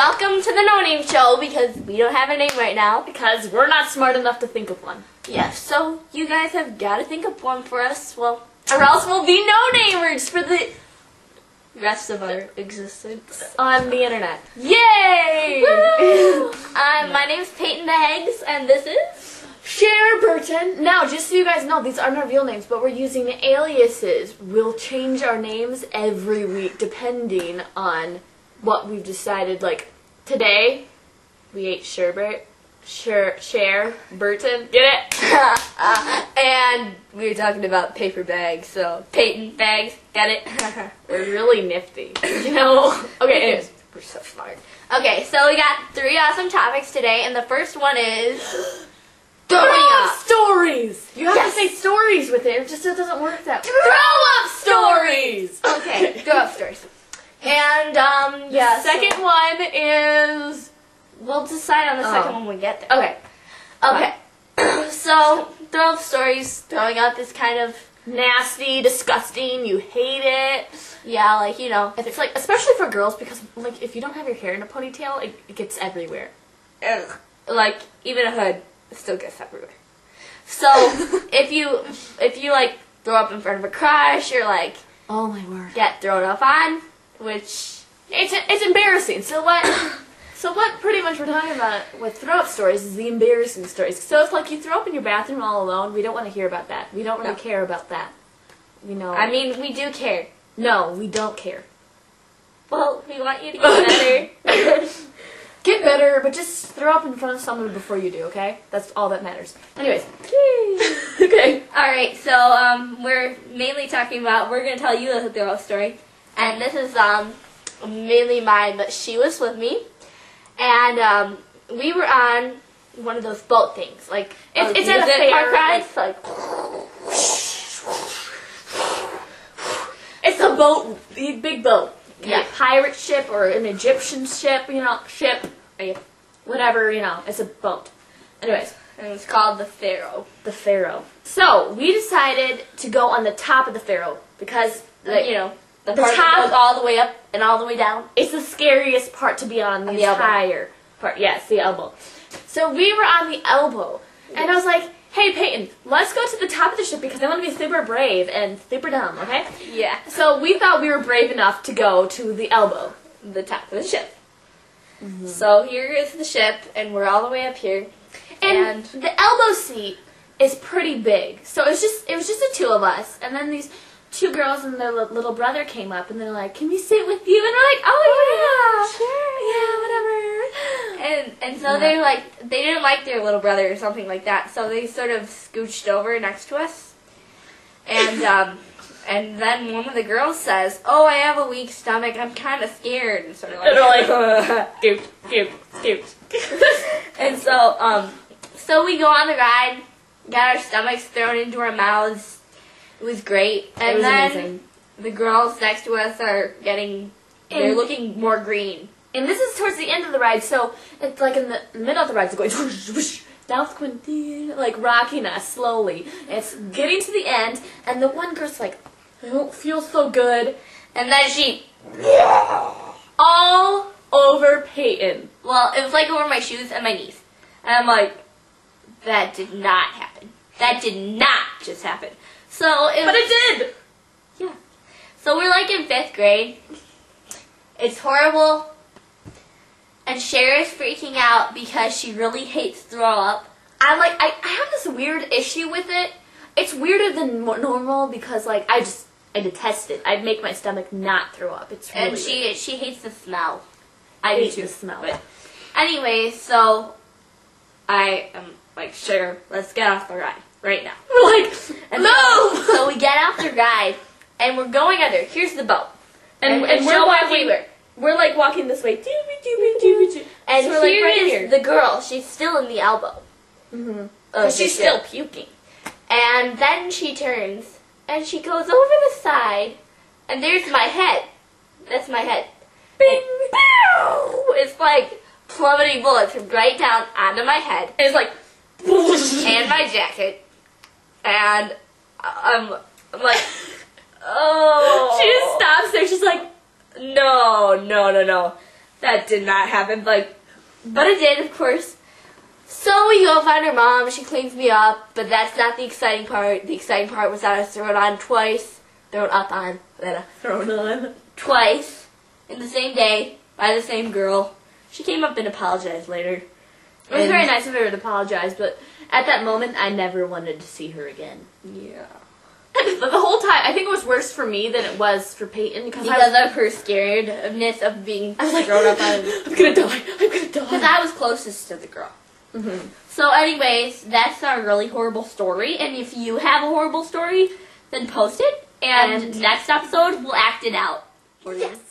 welcome to the No Name Show, because we don't have a name right now. Because we're not smart enough to think of one. Yeah, so you guys have got to think of one for us, well, or else we'll be no-namers for the rest of our existence On the internet. Yay! My name's Peyton the Heggs, and this is Sher and Peyton. Now, just so you guys know, these aren't our real names, but we're using aliases. We'll change our names every week depending on what we've decided. Like, today, we ate Sherbert. Sher, Burton, get it? and we were talking about paper bags, so Peyton bags, get it? We're really nifty, you know? Okay, anyways. We're so smart. Okay, so we got 3 awesome topics today, and the first one is Throw up stories! You have Yes. to say stories with it. It just doesn't work that way. throw up stories. Okay, throw up stories. And yeah. Second one is... We'll decide on the second one when we get there. Okay. Okay. So throw up stories. Throwing up is kind of Nasty, disgusting, you hate it. yeah, like you know. It's like, especially for girls, because like if you don't have your hair in a ponytail, it gets everywhere. Ugh. Like even a hood still gets everywhere. So if you like throw up in front of a crush or like Oh my word. get thrown up on, which It's embarrassing. So what pretty much we're talking about with throw-up stories is the embarrassing stories. So if like you throw up in your bathroom all alone, we don't want to hear about that. We don't really care about that. You know. I mean we do care. No, we don't care. Well, we want you to get better. Get better, but just throw up in front of someone before you do, okay? That's all that matters. Anyways. Okay. Alright, so we're mainly talking about, we're going to tell you the throw up story. And this is mainly mine, but she was with me. And we were on one of those boat things. Like, It's at a fair. Park ride. Like, it's a boat, the big boat. Yeah. A pirate ship or an Egyptian ship, you know, whatever, you know, it's a boat. Anyways, And it's called the Pharaoh. the Pharaoh. So, we decided to go on the top of the Pharaoh because, You know, the the part top- that goes all the way up and all the way down. it's the scariest part to be on the elbow. entire part. Yes, the elbow. So, we were on the elbow, and I was like, hey, Peyton, let's go to the top of the ship because I want to be super brave and super dumb, okay? Yeah. So we thought we were brave enough to go to the elbow. The top of the ship. So here is the ship, and we're all the way up here. And the elbow seat is pretty big. So it was just the 2 of us. And then these 2 girls and their little brother came up and they're like, can we sit with you? And we're like, oh yeah, sure, yeah, whatever. And so they they didn't like their little brother or something like that, so they sort of scooched over next to us. And and then one of the girls says, "Oh, I have a weak stomach. I'm kind of scared." And sort of like, And they're like, scoop. and so we go on the ride, got our stomachs thrown into our mouths. It was great. And It was then amazing. the girls next to us are they're looking more green. And this is towards the end of the ride, so it's like in the middle of the ride, it's going whoosh, whoosh. Now it's going like rocking us slowly. And it's getting to the end, and the one girl's like, I don't feel so good. And then she, All over Peyton. well, it was like over my shoes and my knees. And I'm like, that did not happen. That did not just happen. So it was, But it did! yeah. So we're like in 5th grade. It's horrible. And Cher is freaking out because she really hates throw up. I have this weird issue with it. It's weirder than normal because, like, I detest it. I'd make my stomach not throw up. It's really And she hates the smell. I do hate too. the smell. But anyway, so I am like, Cher, let's get off the ride right now. We're like, And no! So we get off the ride, and we're going under. Here's the boat. And we're we're walking. walking. We're like walking this way. And So we're, like, here right is here. the girl. She's still in the elbow. Mm-hmm. of She's the still ship. puking. And then she turns, and she goes over the side, and there's my head. That's my head. Bing! It's like plummeting bullets right down onto my head. And it's like, And my jacket. And I'm like, oh. She just stops there. She's like, No. That did not happen, but it did, of course. So we go find her mom. She cleans me up, but that's not the exciting part. The exciting part was that I was thrown on twice. Thrown on twice in the same day by the same girl. She came up and apologized later. It was very nice of her to apologize, but at that moment, I never wanted to see her again. Yeah. But the whole time, I think it was worse for me than it was for Peyton because of her scaredness of being thrown up on. I'm gonna die. Because I was closest to the girl. Mm-hmm. So, anyways, that's our really horrible story. And if you have a horrible story, then post it. And next episode, we'll act it out. Yes.